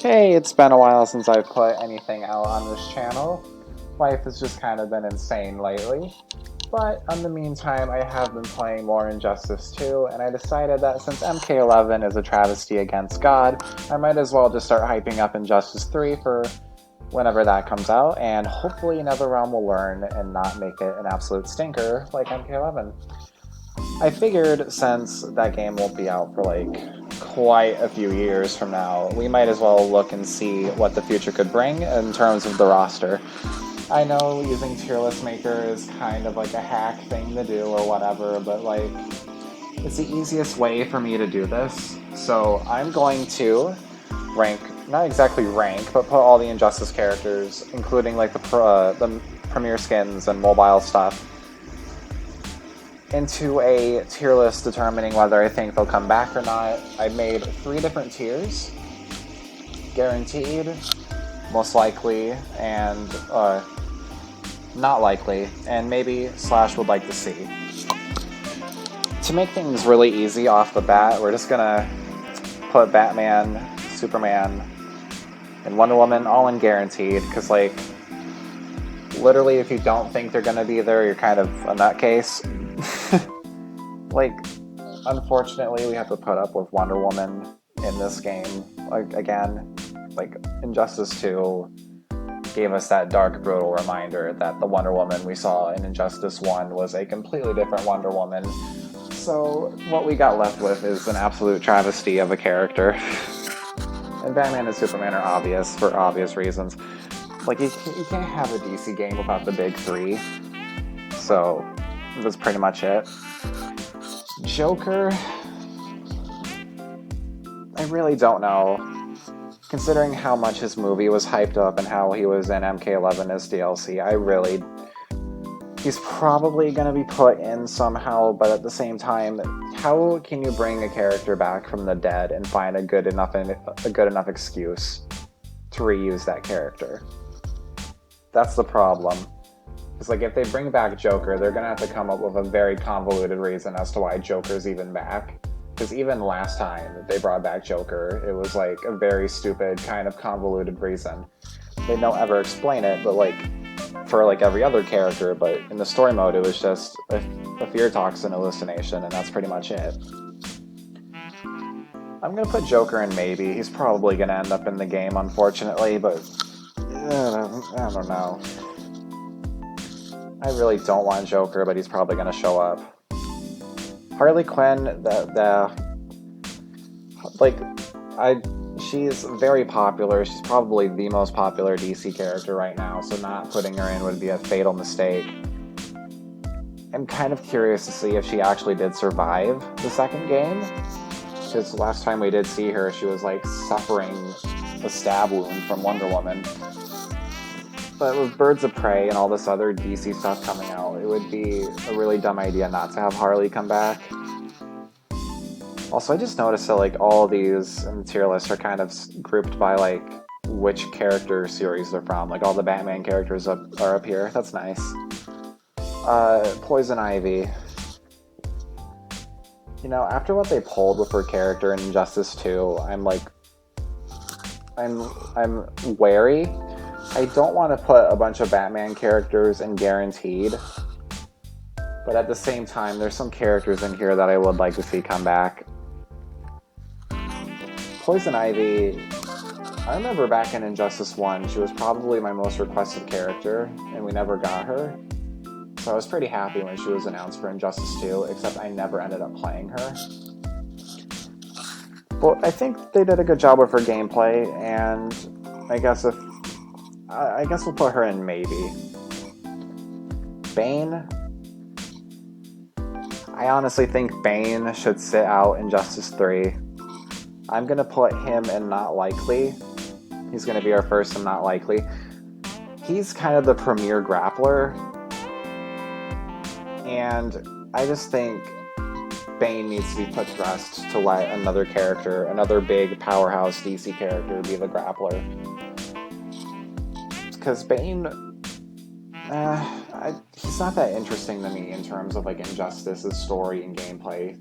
Hey, it's been a while since I've put anything out on this channel. Life has just kind of been insane lately. But in the meantime, I have been playing more Injustice 2, and I decided that since MK11 is a travesty against God, I might as well just start hyping up Injustice 3 for whenever that comes out, and hopefully NetherRealm will learn and not make it an absolute stinker like MK11. I figured since that game won't be out for quite a few years from now, we might as well look and see what the future could bring in terms of the roster. I know using tier list maker is kind of like a hack thing to do or whatever, but it's the easiest way for me to do this. So I'm going to rank, not exactly rank, but put all the Injustice characters, including the premier skins and mobile stuff, into a tier list determining whether I think they'll come back or not. I made 3 different tiers: guaranteed, most likely, and not likely, and maybe / would like to see. To make things really easy off the bat, we're just gonna put Batman, Superman, and Wonder Woman all in guaranteed, because literally if you don't think they're gonna be there, you're kind of a nutcase. Unfortunately, we have to put up with Wonder Woman in this game. Injustice 2 gave us that dark, brutal reminder that the Wonder Woman we saw in Injustice 1 was a completely different Wonder Woman. So what we got left with is an absolute travesty of a character. And Batman and Superman are obvious for obvious reasons. You can't have a DC game without the big 3. So that's pretty much it. Joker, I really don't know. Considering how much his movie was hyped up and how he was in MK11 as DLC, he's probably going to be put in somehow, but at the same time, how can you bring a character back from the dead and find a good enough excuse to reuse that character? That's the problem. It's if they bring back Joker, they're gonna have to come up with a very convoluted reason as to why Joker's even back. Because even last time they brought back Joker, it was a very stupid, kind of convoluted reason. They don't ever explain it, but for every other character, but in the story mode, it was just a fear toxin hallucination, and that's pretty much it. I'm gonna put Joker in maybe. He's probably gonna end up in the game, unfortunately, but I don't know. I really don't want Joker, but he's probably going to show up. Harley Quinn, she's very popular. She's probably the most popular DC character right now, so not putting her in would be a fatal mistake. I'm kind of curious to see if she actually did survive the second game, because last time we did see her, she was suffering a stab wound from Wonder Woman. But with Birds of Prey and all this other DC stuff coming out, it would be a really dumb idea not to have Harley come back. Also, I just noticed that all these in the tier list are kind of grouped by which character series they're from. All the Batman characters are up here. That's nice. Poison Ivy. After what they pulled with her character in Injustice 2, I'm wary. I don't want to put a bunch of Batman characters in guaranteed, but at the same time, there's some characters in here that I would like to see come back. Poison Ivy, I remember back in Injustice 1, she was probably my most requested character, and we never got her. So I was pretty happy when she was announced for Injustice 2, except I never ended up playing her. Well, I think they did a good job with her gameplay, and I guess we'll put her in maybe. Bane. I honestly think Bane should sit out Injustice 3. I'm gonna put him in not likely. He's gonna be our first and not likely. He's kind of the premier grappler. And I just think Bane needs to be put to rest to let another character, another big powerhouse DC character, be the grappler. Because Bane, he's not that interesting to me in terms of Injustice's story and gameplay.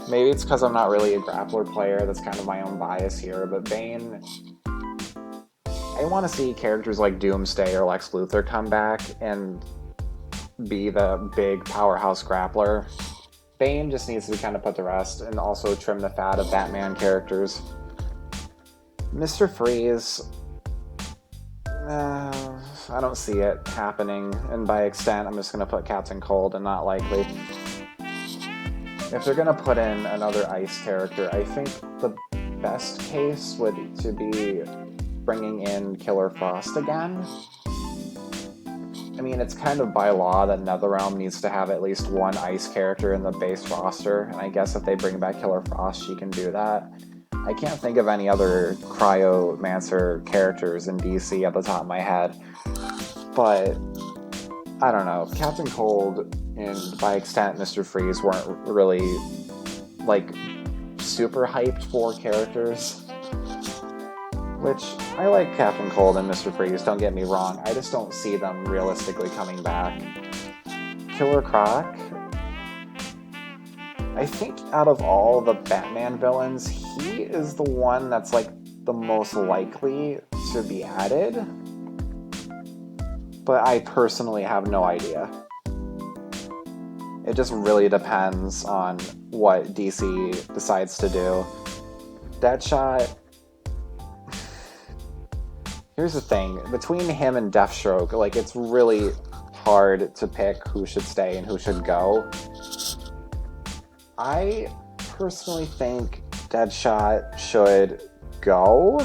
Maybe it's because I'm not really a grappler player, that's kind of my own bias here, but Bane... I want to see characters like Doomsday or Lex Luthor come back and be the big powerhouse grappler. Bane just needs to kind of put the rest and also trim the fat of Batman characters. Mr. Freeze... I don't see it happening, and by extent, I'm just going to put Captain Cold and not likely. If they're going to put in another ice character, I think the best case would to be bringing in Killer Frost again. I mean, it's kind of by law that NetherRealm needs to have at least one ice character in the base roster, and I guess if they bring back Killer Frost, she can do that. I can't think of any other Cryomancer characters in DC at the top of my head, but I don't know. Captain Cold and, by extent, Mr. Freeze weren't really, like, super hyped for characters, which I like Captain Cold and Mr. Freeze, don't get me wrong. I just don't see them realistically coming back. Killer Croc, I think out of all the Batman villains, he is the one that's like the most likely to be added. But I personally have no idea. It just really depends on what DC decides to do. Deadshot... Here's the thing, between him and Deathstroke, like, it's really hard to pick who should stay and who should go. I personally think Deadshot should go,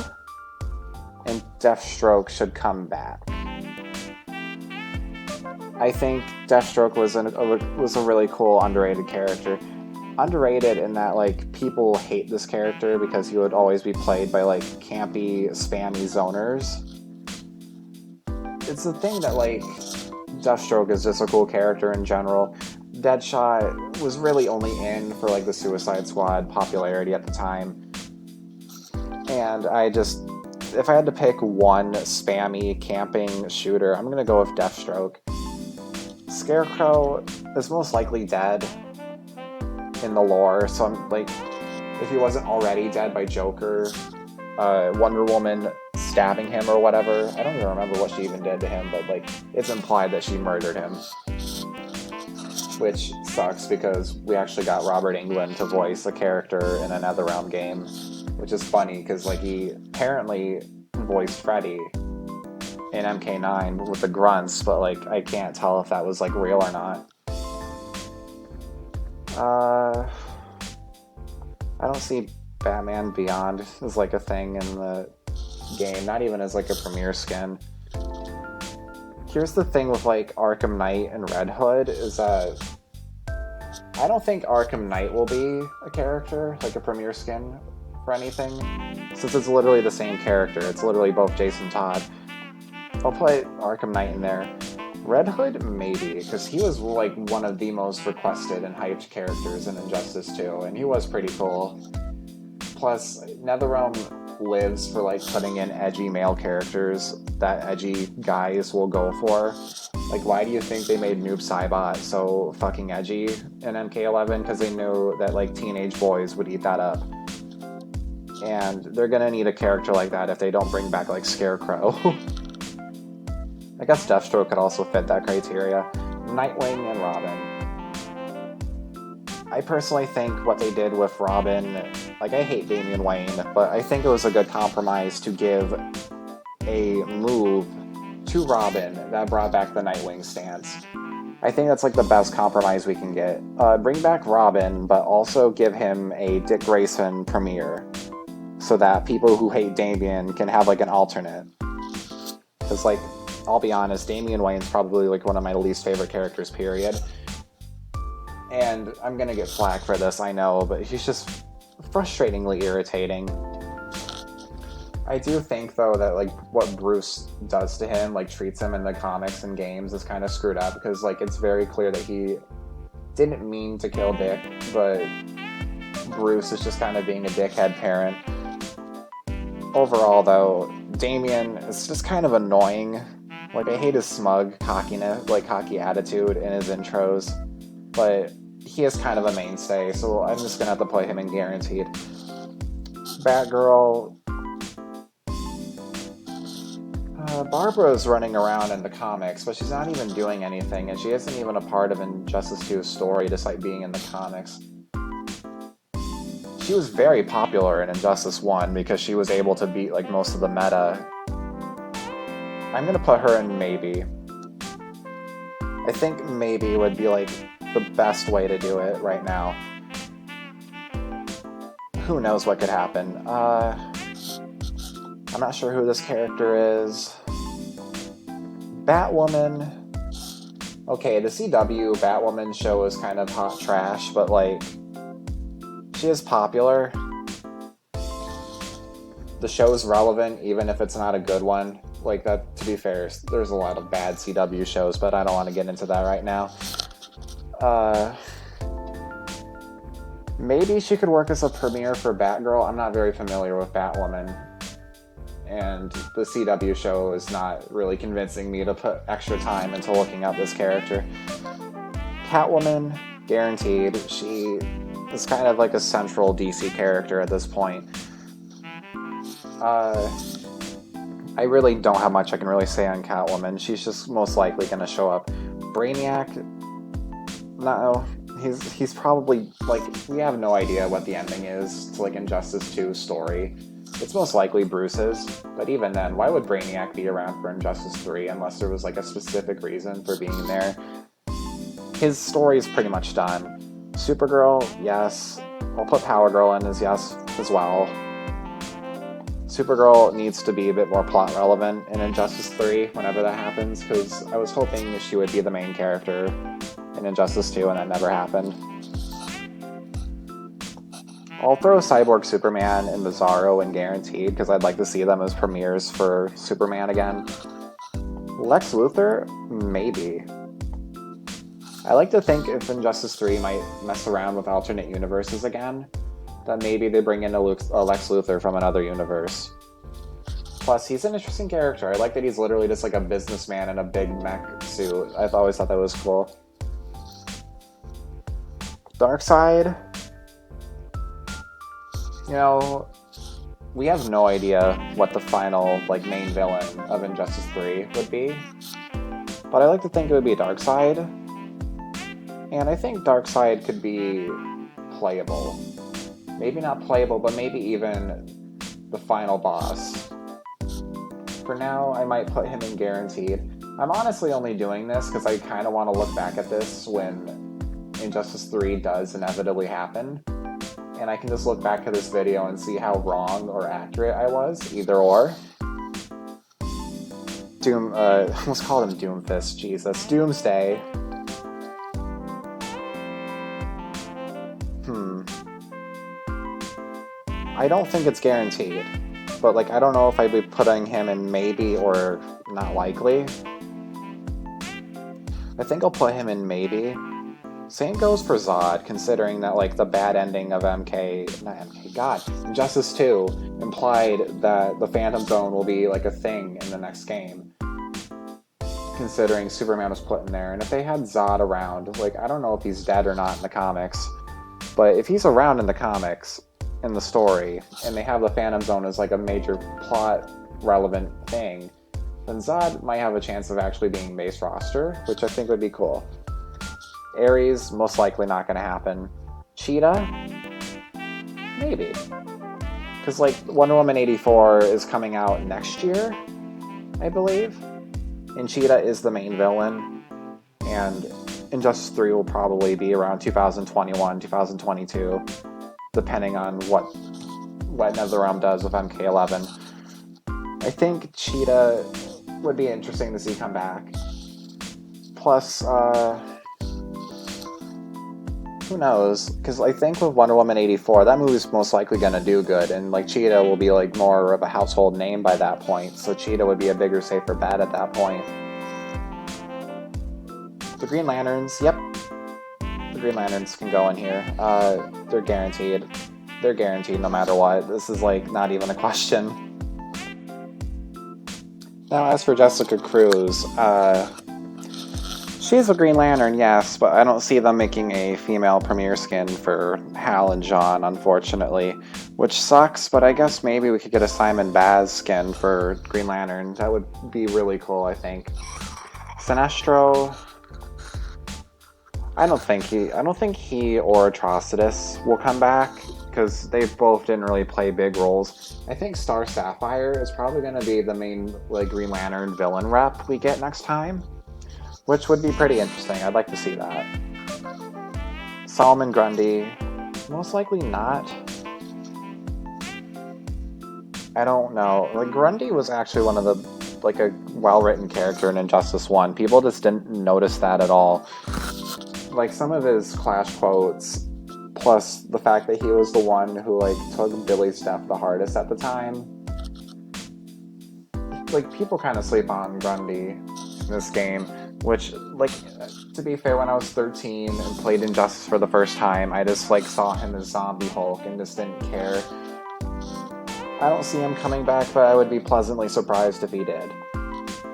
and Deathstroke should come back. I think Deathstroke was a really cool, underrated character. Underrated in that, like, people hate this character because he would always be played by, like, campy, spammy zoners. It's the thing that, like, Deathstroke is just a cool character in general. Deadshot was really only in for, like, the Suicide Squad popularity at the time. And if I had to pick one spammy, camping shooter, I'm gonna go with Deathstroke. Scarecrow is most likely dead in the lore, so I'm, like, if he wasn't already dead by Joker, Wonder Woman stabbing him or whatever, I don't even remember what she even did to him, but, like, it's implied that she murdered him. Which sucks because we actually got Robert Englund to voice a character in a NetherRealm game, which is funny because, like, he apparently voiced Freddy in MK9 with the grunts, but, like, I can't tell if that was, like, real or not. I don't see Batman Beyond as, like, a thing in the game, not even as, like, a premiere skin. Here's the thing with, like, Arkham Knight and Red Hood, is that I don't think Arkham Knight will be a character, like a premiere skin for anything, since it's literally the same character. It's literally both Jason Todd. I'll put Arkham Knight in there. Red Hood, maybe, because he was, like, one of the most requested and hyped characters in Injustice 2, and he was pretty cool. Plus, NetherRealm lives for, like, putting in edgy male characters that edgy guys will go for. Like, why do you think they made Noob Saibot so fucking edgy in MK11? Because they knew that, like, teenage boys would eat that up. And they're gonna need a character like that if they don't bring back, like, Scarecrow. I guess Deathstroke could also fit that criteria. Nightwing and Robin. I personally think what they did with Robin, like, I hate Damian Wayne, but I think it was a good compromise to give a move to Robin that brought back the Nightwing stance. I think that's, like, the best compromise we can get. Bring back Robin, but also give him a Dick Grayson premiere, so that people who hate Damian can have, like, an alternate. Because, like, I'll be honest, Damian Wayne's probably, like, one of my least favorite characters, period. And I'm gonna get flack for this, I know, but he's just frustratingly irritating. I do think, though, that, like, what Bruce does to him, like, treats him in the comics and games is kind of screwed up, because, like, it's very clear that he didn't mean to kill Dick, but Bruce is just kind of being a dickhead parent. Overall, though, Damian is just kind of annoying. Like, I hate his smug cockiness, like, cocky attitude in his intros, but he is kind of a mainstay, so I'm just gonna have to put him in guaranteed. Batgirl. Barbara's running around in the comics, but she's not even doing anything, and she isn't even a part of Injustice 2's story, despite being in the comics. She was very popular in Injustice 1 because she was able to beat like most of the meta. I'm gonna put her in maybe. I think maybe would be like the best way to do it right now. Who knows what could happen. I'm not sure who this character is. Batwoman. Okay, the CW Batwoman show is kind of hot trash, but like, she is popular. The show is relevant, even if it's not a good one. Like that, to be fair, there's a lot of bad CW shows, but I don't want to get into that right now. Maybe she could work as a premiere for Batgirl. I'm not very familiar with Batwoman. And the CW show is not really convincing me to put extra time into looking up this character. Catwoman, guaranteed. She is kind of like a central DC character at this point. I really don't have much I can really say on Catwoman. She's just most likely going to show up. Brainiac, no. He's probably, like, we have no idea what the ending is to, like, Injustice 2's story. It's most likely Bruce's, but even then, why would Brainiac be around for Injustice 3 unless there was, like, a specific reason for being there? His story is pretty much done. Supergirl, yes. I'll put Power Girl in as yes as well. Supergirl needs to be a bit more plot relevant in Injustice 3 whenever that happens, because I was hoping she would be the main character in Injustice 2, and that never happened. I'll throw Cyborg Superman and Bizarro in guaranteed, because I'd like to see them as premieres for Superman again. Lex Luthor? Maybe. I like to think if Injustice 3 might mess around with alternate universes again, that maybe they bring in a Lex Luthor from another universe. Plus, he's an interesting character. I like that he's literally just like a businessman in a big mech suit. I've always thought that was cool. Darkseid? You know, we have no idea what the final, like, main villain of Injustice 3 would be. But I like to think it would be Darkseid. And I think Darkseid could be playable. Maybe not playable, but maybe even the final boss. For now, I might put him in guaranteed. I'm honestly only doing this because I kind of want to look back at this when Injustice 3 does inevitably happen. And I can just look back at this video and see how wrong or accurate I was, either or. I almost called him Doomfist, Jesus. Doomsday. I don't think it's guaranteed, but like I don't know if I'd be putting him in maybe or not likely. I think I'll put him in maybe. Same goes for Zod, considering that like the bad ending of Injustice 2 implied that the Phantom Zone will be like a thing in the next game. Considering Superman was put in there, and if they had Zod around, like I don't know if he's dead or not in the comics, but if he's around in the comics, in the story, and they have the Phantom Zone as like a major plot relevant thing, then Zod might have a chance of actually being base roster, which I think would be cool. Ares, most likely not going to happen. Cheetah? Maybe. Because like Wonder Woman 84 is coming out next year, I believe, and Cheetah is the main villain, and Injustice 3 will probably be around 2021, 2022, depending on what NetherRealm does with MK11. I think Cheetah would be interesting to see come back. Plus, who knows? Because I think with Wonder Woman 84, that movie's most likely going to do good, and like Cheetah will be like more of a household name by that point, so Cheetah would be a bigger, safer bet at that point. The Green Lanterns, yep. The Green Lanterns can go in here. They're guaranteed. They're guaranteed no matter what. This is like not even a question. Now as for Jessica Cruz, She's a Green Lantern, yes, but I don't see them making a female premiere skin for Hal and John, unfortunately. Which sucks, but I guess maybe we could get a Simon Baz skin for Green Lantern. That would be really cool, I think. Sinestro... I don't think he or Atrocitus will come back, because they both didn't really play big roles. I think Star Sapphire is probably going to be the main Green Lantern villain rep we get next time, which would be pretty interesting. I'd like to see that. Solomon Grundy, most likely not. I don't know. Grundy was actually one of the, a well-written character in Injustice 1. People just didn't notice that at all. Some of his Clash quotes, plus the fact that he was the one who, took Billy's death the hardest at the time. People kind of sleep on Grundy in this game, which, to be fair, when I was 13 and played Injustice for the first time, I just, saw him as Zombie Hulk and just didn't care. I don't see him coming back, but I would be pleasantly surprised if he did.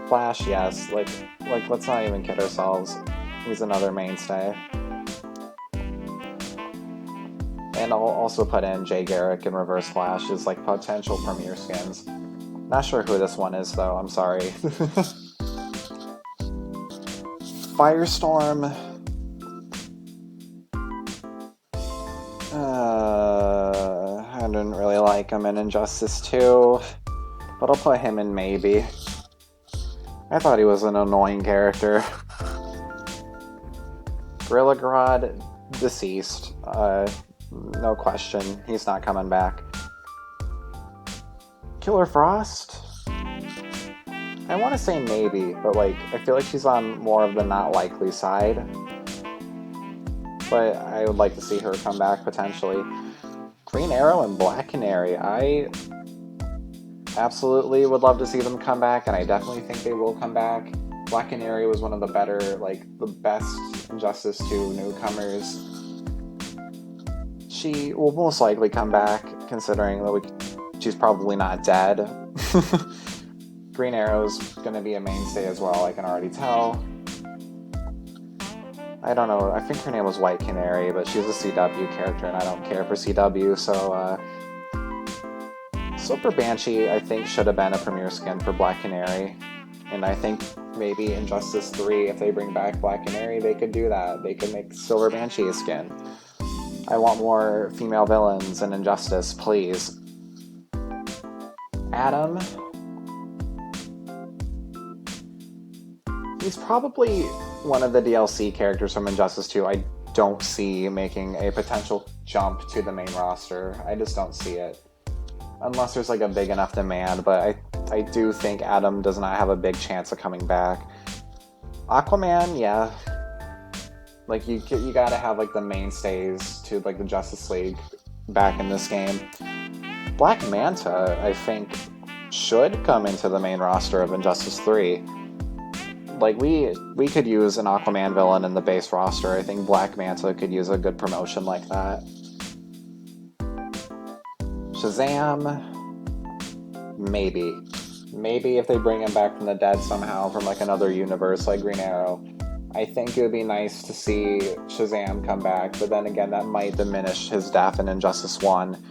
Flash, yes. Let's not even kid ourselves. He's another mainstay. And I'll also put in Jay Garrick and Reverse Flash as, potential premiere skins. Not sure who this one is, though. I'm sorry. Firestorm... I didn't really like him in Injustice 2, but I'll put him in maybe. I thought he was an annoying character. Gorilla Grodd, deceased. No question. He's not coming back. Killer Frost? I want to say maybe, but I feel like she's on more of the not likely side. But I would like to see her come back potentially. Green Arrow and Black Canary. I absolutely would love to see them come back, and I definitely think they will come back. Black Canary was one of the better, the best Injustice 2 newcomers. She will most likely come back, considering that she's probably not dead. Green Arrow's gonna be a mainstay as well, I can already tell. I don't know, I think her name was White Canary, but she's a CW character, and I don't care for CW, so, Silver Banshee, I think, should have been a premiere skin for Black Canary. And I think maybe Injustice 3, if they bring back Black Canary, they could do that. They could make Silver Banshee a skin. I want more female villains in Injustice, please. Adam. He's probably one of the DLC characters from Injustice 2 I don't see making a potential jump to the main roster. I just don't see it. Unless there's a big enough demand, but I do think Adam does not have a big chance of coming back. Aquaman, yeah. You gotta have, the mainstays to, the Justice League back in this game. Black Manta, I think, should come into the main roster of Injustice 3. We could use an Aquaman villain in the base roster. I think Black Manta could use a good promotion like that. Shazam, maybe. Maybe if they bring him back from the dead somehow from another universe like Green Arrow. I think it would be nice to see Shazam come back, but then again, that might diminish his death in Injustice 1.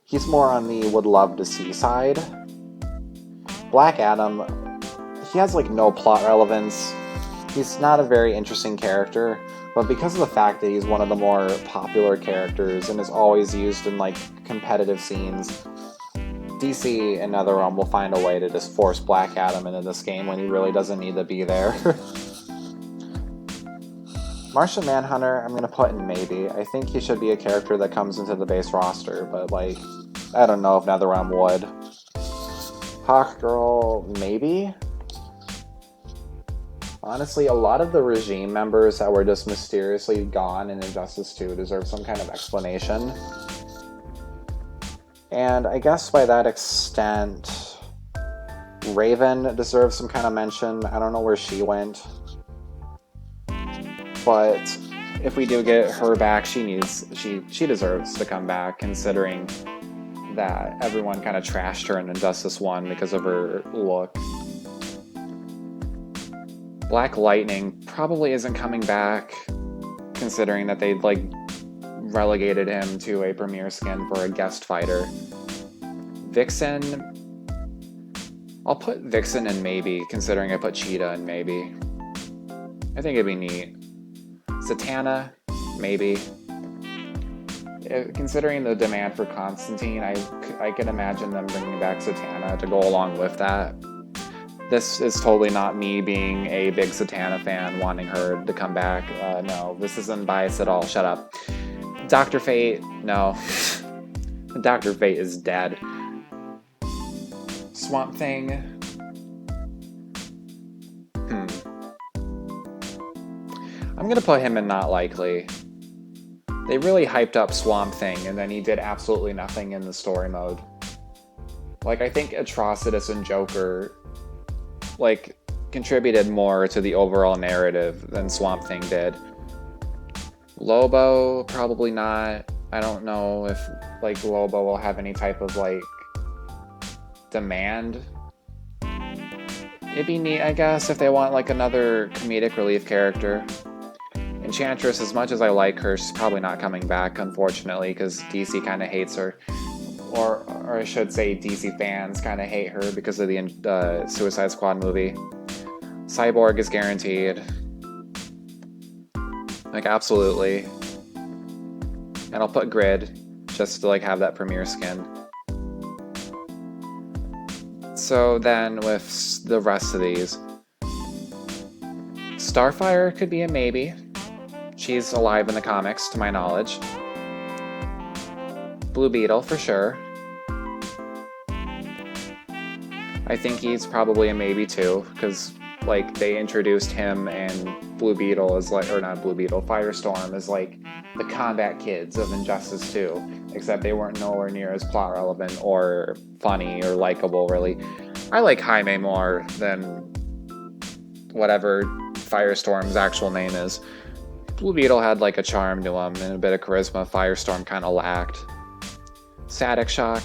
He's more on the would love to see side. Black Adam, he has no plot relevance. He's not a very interesting character, but because of the fact that he's one of the more popular characters and is always used in competitive scenes, DC and NetherRealm will find a way to just force Black Adam into this game when he really doesn't need to be there. Martian Manhunter, I'm gonna put in maybe. I think he should be a character that comes into the base roster, but I don't know if NetherRealm would. Hawkgirl, maybe? Honestly, a lot of the regime members that were just mysteriously gone in Injustice 2 deserve some kind of explanation. And I guess by that extent, Raven deserves some kind of mention. I don't know where she went. But if we do get her back, she deserves to come back, considering that everyone kind of trashed her in Injustice 1 because of her look. Black Lightning probably isn't coming back, considering that they'd like relegated him to a premier skin for a guest fighter. Vixen, I'll put Vixen in maybe, considering I put Cheetah in maybe. I think it'd be neat. Zatanna, maybe. Considering the demand for Constantine, I can imagine them bringing back Zatanna to go along with that. This is totally not me being a big Zatanna fan wanting her to come back. No, this isn't biased at all. Shut up. Dr. Fate, no. Dr. Fate is dead. Swamp Thing. I'm gonna put him in not likely. They really hyped up Swamp Thing, and then he did absolutely nothing in the story mode. Like, I think Atrocitus and Joker, like, contributed more to the overall narrative than Swamp Thing did. Lobo, probably not. I don't know if, like, Lobo will have any type of, like, demand. It'd be neat, I guess, if they want, like, another comedic relief character. Enchantress, as much as I like her, she's probably not coming back, unfortunately, because DC kind of hates her. Or I should say DC fans kind of hate her because of the Suicide Squad movie. Cyborg is guaranteed. Like, absolutely. And I'll put Grid, just to, like, have that premiere skin. So then, with the rest of these, Starfire could be a maybe. She's alive in the comics, to my knowledge. Blue Beetle, for sure. I think he's probably a maybe too, because like they introduced him and Blue Beetle as like, or not Blue Beetle, Firestorm as like the combat kids of Injustice 2, except they weren't nowhere near as plot relevant or funny or likable, really. I like Jaime more than whatever Firestorm's actual name is. Blue Beetle had like a charm to him and a bit of charisma Firestorm kind of lacked. Static Shock.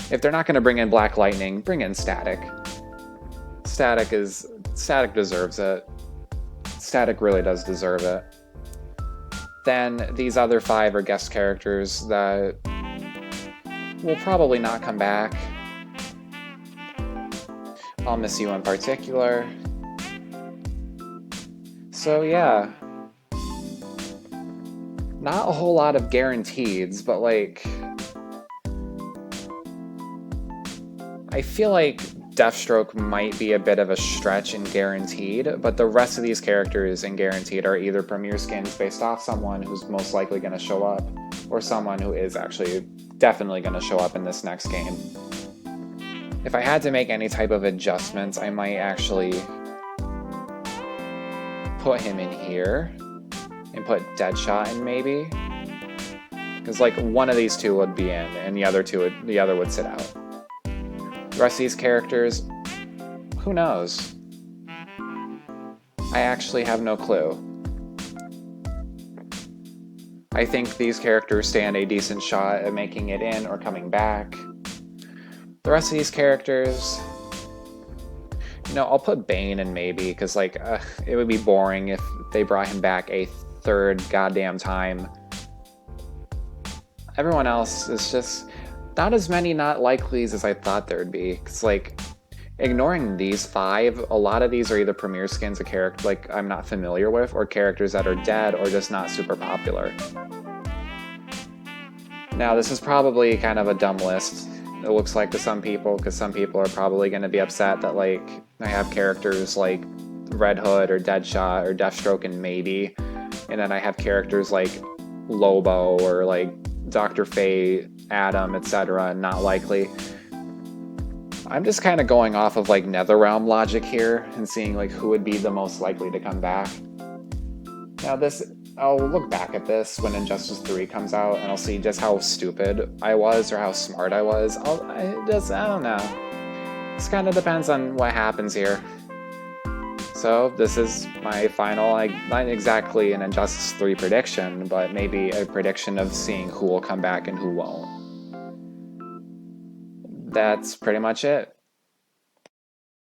If they're not going to bring in Black Lightning, bring in Static. Static deserves it. Static really does deserve it. Then these other 5 are guest characters that will probably not come back. I'll miss you in particular. So yeah. Not a whole lot of guaranteeds, but like, I feel like Deathstroke might be a bit of a stretch in guaranteed, but the rest of these characters in guaranteed are either premier skins based off someone who's most likely going to show up, or someone who is actually definitely going to show up in this next game. If I had to make any type of adjustments, I might actually put him in here and put Deadshot in maybe, because like one of these two would be in and the other would sit out. The rest of these characters, who knows? I actually have no clue. I think these characters stand a decent shot at making it in or coming back. The rest of these characters, you know, I'll put Bane in maybe, because like it would be boring if they brought him back a third goddamn time. Everyone else is just not as many not likelies as I thought there'd be. It's like, ignoring these 5, a lot of these are either premiere skins of character like I'm not familiar with, or characters that are dead or just not super popular. Now this is probably kind of a dumb list, it looks like to some people, because some people are probably going to be upset that like I have characters like Red Hood or Deadshot or Deathstroke and maybe, and then I have characters like Lobo or like Dr. Fate, Adam, etc. not likely. I'm just kind of going off of like NetherRealm logic here and seeing like who would be the most likely to come back. Now I'll look back at this when Injustice 3 comes out and I'll see just how stupid I was or how smart I was. I don't know. This kind of depends on what happens here. So this is my final, like, not exactly an Injustice 3 prediction, but maybe a prediction of seeing who will come back and who won't. That's pretty much it.